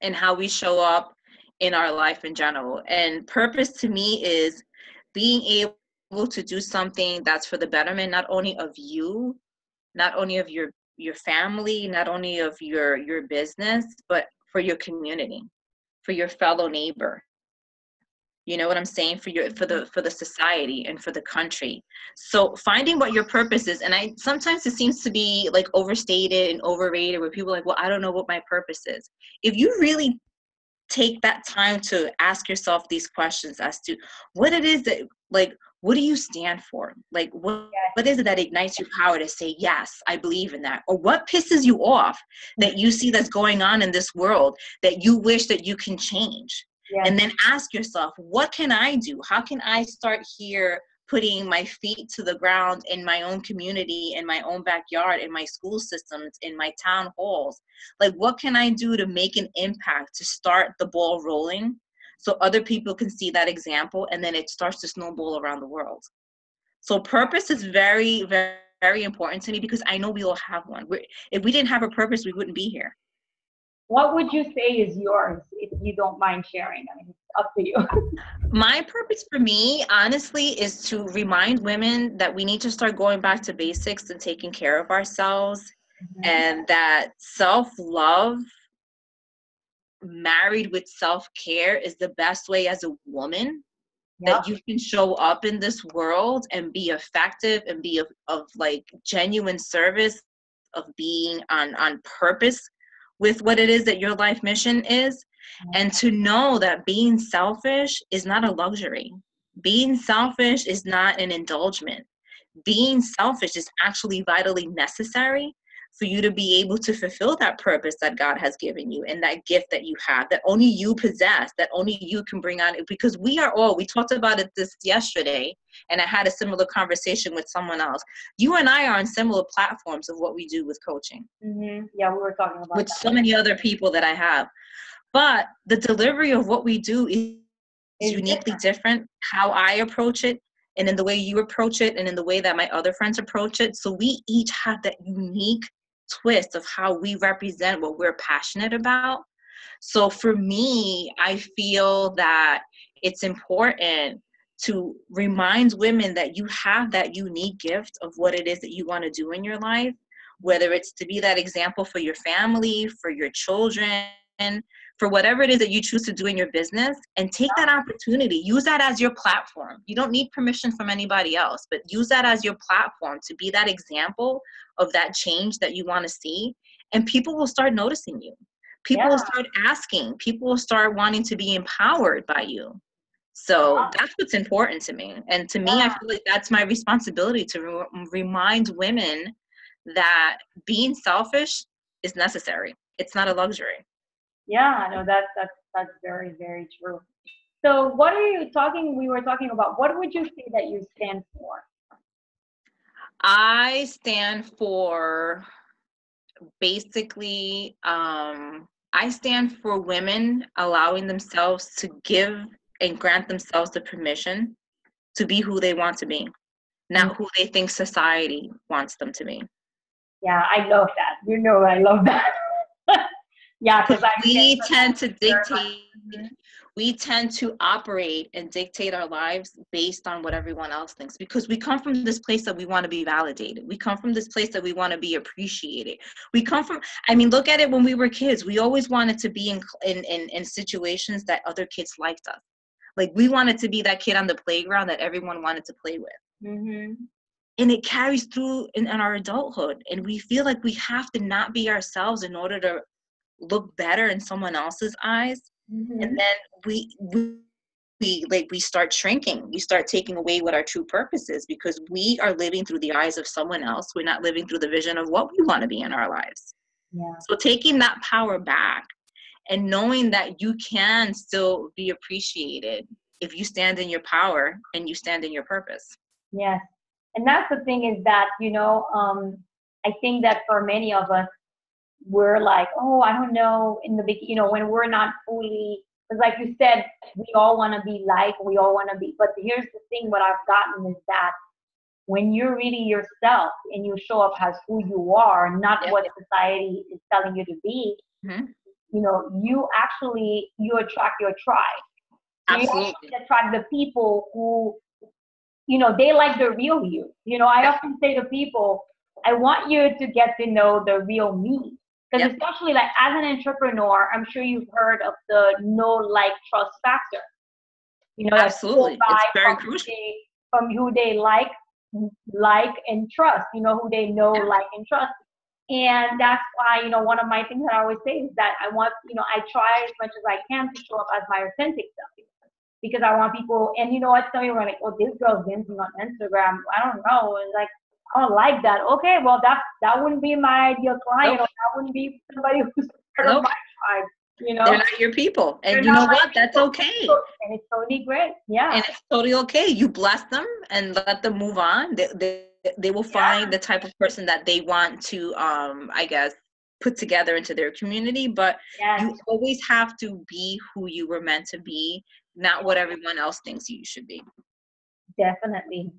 and how we show up in our life in general. And purpose to me is being able to do something that's for the betterment, not only of you, not only of your family, not only of your business, but for your community, for your fellow neighbor. You know what I'm saying? For the society and for the country. So finding what your purpose is, and sometimes it seems to be like overstated and overrated, where people are like, well, I don't know what my purpose is. If you really take that time to ask yourself these questions as to what it is that, like, what do you stand for? Like, what is it that ignites your power to say, yes, I believe in that? Or what pisses you off that you see that's going on in this world that you wish that you can change? Yes. And then ask yourself, what can I do? How can I start here putting my feet to the ground in my own community, in my own backyard, in my school systems, in my town halls? Like, what can I do to make an impact, to start the ball rolling so other people can see that example, and then it starts to snowball around the world? So purpose is very, very, very important to me, because I know we all have one. If we didn't have a purpose, we wouldn't be here. What would you say is yours, if you don't mind sharing? I mean, it's up to you. My purpose for me, honestly, is to remind women that we need to start going back to basics and taking care of ourselves, mm-hmm. and that self-love married with self-care is the best way as a woman that you can show up in this world and be effective and be of like genuine service, of being on purpose with what it is that your life mission is. And to know that being selfish is not a luxury. Being selfish is not an indulgence. Being selfish is actually vitally necessary for you to be able to fulfill that purpose that God has given you and that gift that you have, that only you possess, that only you can bring on. Because we talked about it this yesterday, and I had a similar conversation with someone else. You and I are on similar platforms of what we do with coaching. Mm-hmm. Yeah, we were talking about with that. so many other people that I have. But the delivery of what we do is uniquely different. How I approach it, and in the way you approach it, and in the way that my other friends approach it. So we each have that unique twist of how we represent what we're passionate about. So for me, I feel that it's important to remind women that you have that unique gift of what it is that you want to do in your life, whether it's to be that example for your family, for your children, for whatever it is that you choose to do in your business, and take that opportunity. Use that as your platform. You don't need permission from anybody else, but use that as your platform to be that example of that change that you want to see. And people will start noticing you. People will start asking. People will start wanting to be empowered by you. So that's what's important to me. And to me, I feel like that's my responsibility to remind women that being selfish is necessary. It's not a luxury. Yeah, no, that's very, very true. So we were talking about, what would you say that you stand for? I stand for basically, I stand for women allowing themselves to give and grant themselves the permission to be who they want to be, not who they think society wants them to be. Yeah, I love that. You know, I love that. Yeah, because we tend to dictate, we tend to operate and dictate our lives based on what everyone else thinks, because we come from this place that we want to be validated. We come from this place that we want to be appreciated. We come from, I mean, look at it when we were kids. We always wanted to be in situations that other kids liked us. Like, we wanted to be that kid on the playground that everyone wanted to play with. Mm-hmm. And it carries through in our adulthood. And we feel like we have to not be ourselves in order to look better in someone else's eyes. Mm-hmm. And then we start shrinking. We start taking away what our true purpose is, because we are living through the eyes of someone else. We're not living through the vision of what we want to be in our lives. Yeah. So taking that power back and knowing that you can still be appreciated if you stand in your power and you stand in your purpose. Yes. And that's the thing, is that, I think that for many of us, we're like, oh, I don't know, in the beginning, when we're not fully, because like you said, we all want to be we all want to be, but here's the thing, what I've gotten is that when you're really yourself and you show up as who you are, not what society is telling you to be, you attract your tribe. So Absolutely. you attract the people who, they like the real you. I often say to people, I want you to get to know the real me. Because especially like as an entrepreneur, I'm sure you've heard of the know, like, trust factor. Absolutely. It's very crucial. From who they like and trust, who they know, like, and trust. And that's why, one of my things that I always say is that I want, I try as much as I can to show up as my authentic self. Because I want people, and what, some people are like, oh, this girl's dancing on Instagram. I don't know. And like, I don't like that. Okay, well, that wouldn't be my ideal client, or that wouldn't be somebody who's part of my tribe. They're not your people. And you know what? That's okay. And it's totally great. Yeah. And it's totally okay. You bless them and let them move on. They will find the type of person that they want to, I guess, put together into their community. But you always have to be who you were meant to be, not what everyone else thinks you should be. Definitely.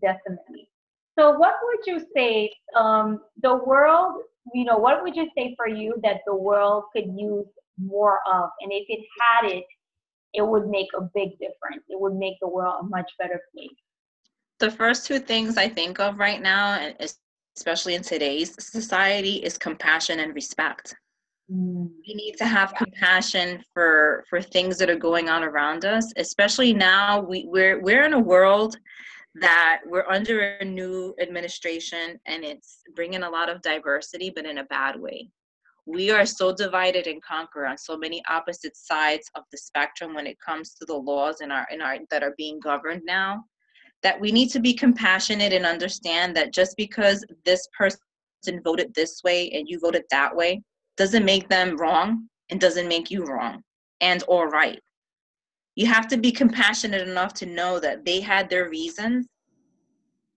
So what would you say, the world, what would you say for you that the world could use more of? And if it had it, it would make a big difference. It would make the world a much better place. The first two things I think of right now, and especially in today's society, is compassion and respect. We need to have compassion for things that are going on around us, especially now. We're in a world that we're under a new administration, and it's bringing a lot of diversity, but in a bad way. We are so divided and conquered on so many opposite sides of the spectrum when it comes to the laws in our that are being governed now, that we need to be compassionate and understand that just because this person voted this way and you voted that way doesn't make them wrong and doesn't make you wrong and or right. You have to be compassionate enough to know that they had their reasons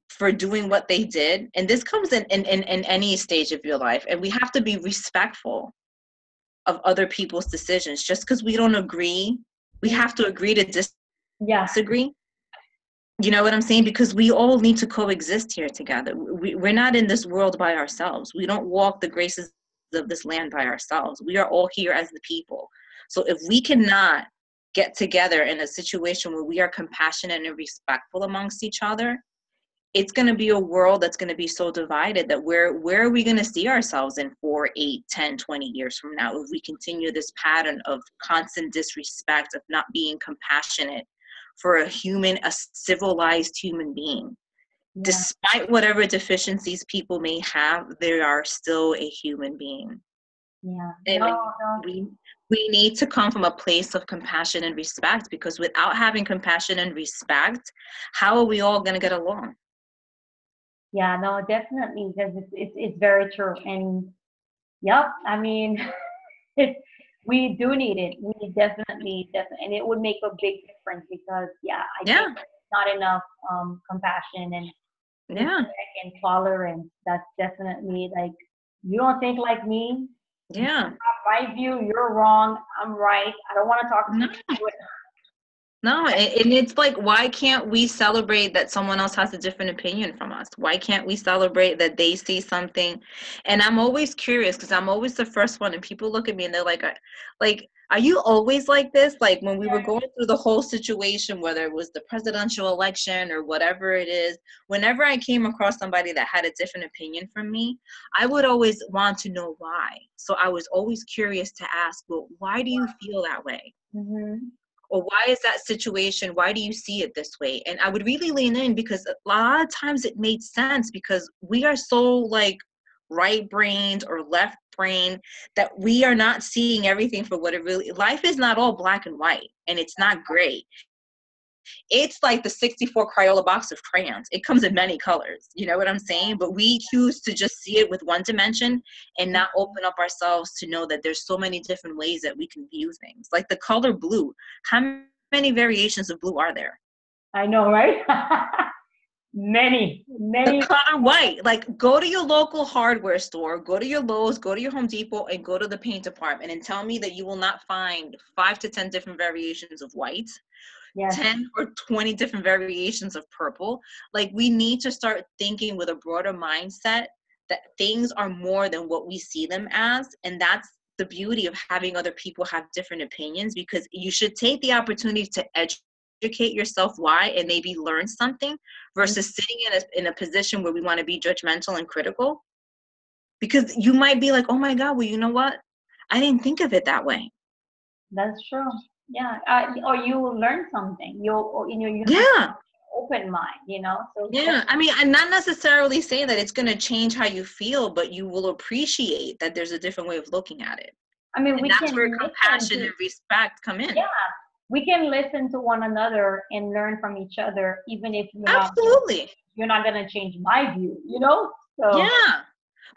for doing what they did. And this comes in any stage of your life. And we have to be respectful of other people's decisions. Just because we don't agree, we have to agree to disagree. You know what I'm saying? Because we all need to coexist here together. We're not in this world by ourselves. We don't walk the graces of this land by ourselves. We are all here as the people. So if we cannot get together in a situation where we are compassionate and respectful amongst each other, it's going to be a world that's going to be so divided that where are we going to see ourselves in 4, 8, 10, 20 years from now if we continue this pattern of constant disrespect, of not being compassionate for a civilized human being. Yeah. Despite whatever deficiencies people may have, they are still a human being. Yeah. And we need to come from a place of compassion and respect, because without having compassion and respect, how are we all going to get along? Yeah, no, definitely, because it's very true. And yep, I mean, we do need it. We definitely, and it would make a big difference because, I think not enough compassion and respect and tolerance. That's definitely like, you don't think like me. Yeah. My view, you're wrong. I'm right. I don't want to talk to you. No, and it's like, why can't we celebrate that someone else has a different opinion from us? Why can't we celebrate that they see something? And I'm always curious, because I'm always the first one, and people look at me and they're like, are you always like this? Like when we were going through the whole situation, whether it was the presidential election or whatever it is, whenever I came across somebody that had a different opinion from me, I would always want to know why. So I was always curious to ask, well, why do you feel that way? Mm-hmm. Or why is that situation? Why do you see it this way? And I would really lean in, because a lot of times it made sense, because we are so like right-brained or left-brained that we are not seeing everything for what it really, life is not all black and white, and it's not gray. It's like the 64 Crayola box of crayons. It comes in many colors. You know what I'm saying? But we choose to just see it with one dimension and not open up ourselves to know that there's so many different ways that we can view things. Like the color blue. How many variations of blue are there? I know, right? Many. The color white. Like, go to your local hardware store, go to your Lowe's, go to your Home Depot, and go to the paint department and tell me that you will not find 5 to 10 different variations of white. Yes. 10 or 20 different variations of purple. Like, we need to start thinking with a broader mindset that things are more than what we see them as. And that's the beauty of having other people have different opinions, because you should take the opportunity to educate yourself why and maybe learn something, versus sitting in a position where we want to be judgmental and critical. Because you might be like, oh my God, well, you know what? I didn't think of it that way. That's true. Yeah, or you will learn something. You open mind, you know. So I mean, I'm not necessarily saying that it's going to change how you feel, but you will appreciate that there's a different way of looking at it. I mean, that's where compassion and respect come in. Yeah, we can listen to one another and learn from each other, even if you're not going to change my view, you know. So yeah,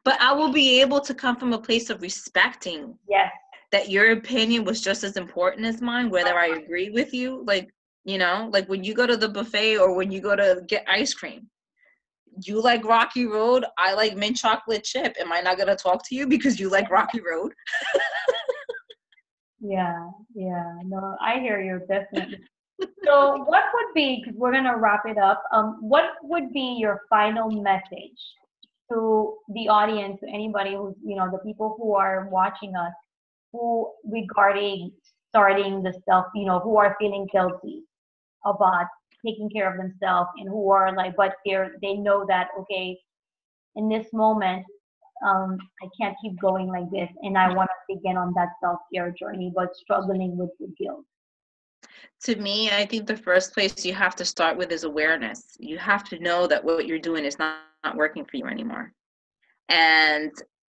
but I will be able to come from a place of respecting. Yes. That your opinion was just as important as mine, whether I agree with you. Like, you know, like when you go to the buffet or when you go to get ice cream, you like Rocky Road, I like mint chocolate chip. Am I not going to talk to you because you like Rocky Road? Yeah. No, I hear you, definitely. So what would be, because we're going to wrap it up, what would be your final message to the audience, to anybody who's, you know, the people who are watching us, who regarding starting the self, you know, who are feeling guilty about taking care of themselves, and who are like, but they know that, okay, in this moment, I can't keep going like this, and I want to begin on that self-care journey, but struggling with the guilt. To me, I think the first place you have to start with is awareness. You have to know that what you're doing is not working for you anymore. And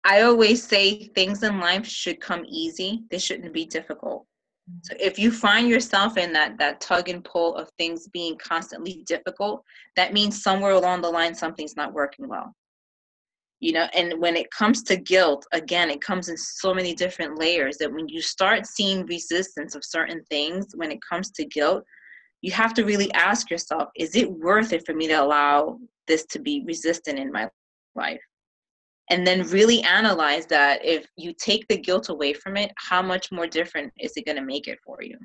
I always say things in life should come easy. They shouldn't be difficult. So if you find yourself in that tug and pull of things being constantly difficult, that means somewhere along the line, something's not working well. you know. And when it comes to guilt, again, it comes in so many different layers that when you start seeing resistance of certain things, when it comes to guilt, you have to really ask yourself, is it worth it for me to allow this to be resistant in my life? And then really analyze that if you take the guilt away from it, how much more different is it going to make it for you?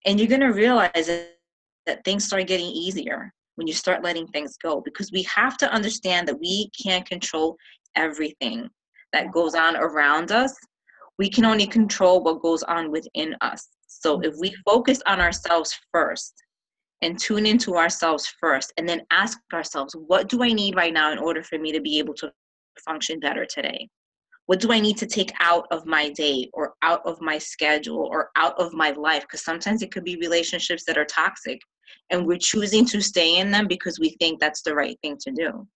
And you're going to realize that things start getting easier when you start letting things go, because we have to understand that we can't control everything that goes on around us. We can only control what goes on within us. So if we focus on ourselves first and tune into ourselves first, and then ask ourselves, what do I need right now in order for me to be able to function better today? What do I need to take out of my day or out of my schedule or out of my life? Because sometimes it could be relationships that are toxic and we're choosing to stay in them because we think that's the right thing to do.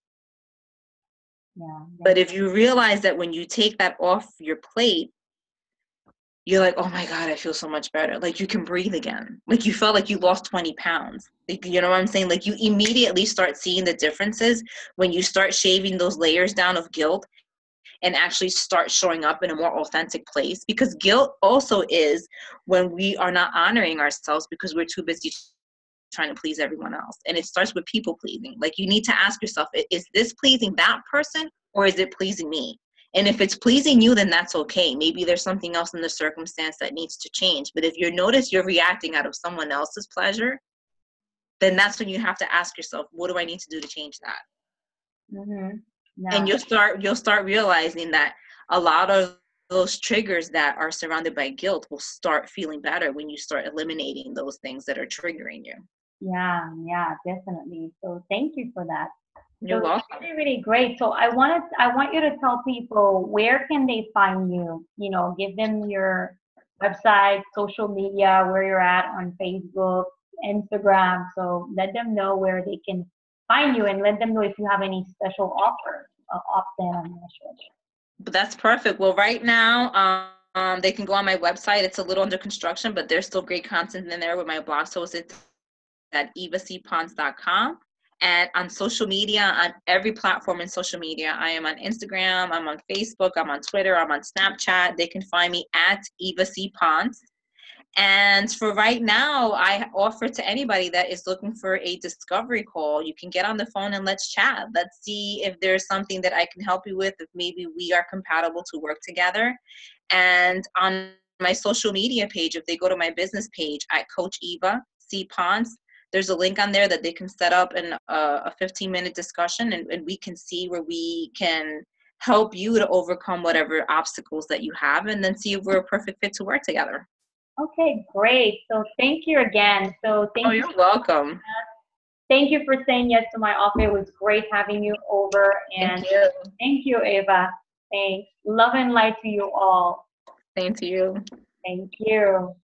Yeah. But if you realize that when you take that off your plate, you're like, oh my God, I feel so much better. Like you can breathe again. Like you felt like you lost 20 pounds. Like, you know what I'm saying? Like you immediately start seeing the differences when you start shaving those layers down of guilt and actually start showing up in a more authentic place. Because guilt also is when we are not honoring ourselves because we're too busy trying to please everyone else. And it starts with people pleasing. Like you need to ask yourself, is this pleasing that person or is it pleasing me? And if it's pleasing you, then that's okay. Maybe there's something else in the circumstance that needs to change. But if you notice you're reacting out of someone else's pleasure, then that's when you have to ask yourself, what do I need to do to change that? Mm-hmm. No. And you'll start realizing that a lot of those triggers that are surrounded by guilt will start feeling better when you start eliminating those things that are triggering you. Yeah, definitely. So thank you for that. You're So welcome. really, really great. So I want you to tell people where can they find you? You know, give them your website, social media, where you're at on Facebook, Instagram. So let them know where they can find you and let them know if you have any special offers opt-in on your show. But that's perfect. Well, right now, they can go on my website. It's a little under construction, but there's still great content in there with my blog posts. It's at evacponce.com. And on social media, on every platform in social media, I am on Instagram, I'm on Facebook, I'm on Twitter, I'm on Snapchat. They can find me at Eva C. Ponce. And for right now, I offer to anybody that is looking for a discovery call, you can get on the phone and let's chat. Let's see if there's something that I can help you with, if maybe we are compatible to work together. And on my social media page, if they go to my business page at Coach Eva C. Ponce, there's a link on there that they can set up a 15-minute discussion, and we can see where we can help you to overcome whatever obstacles that you have, and then see if we're a perfect fit to work together. Okay, great. So thank you again. So thank you. You're welcome. Thank you for saying yes to my offer. It was great having you over. And thank you, Eva. Thanks. Love and light to you all. Same to you. Thank you.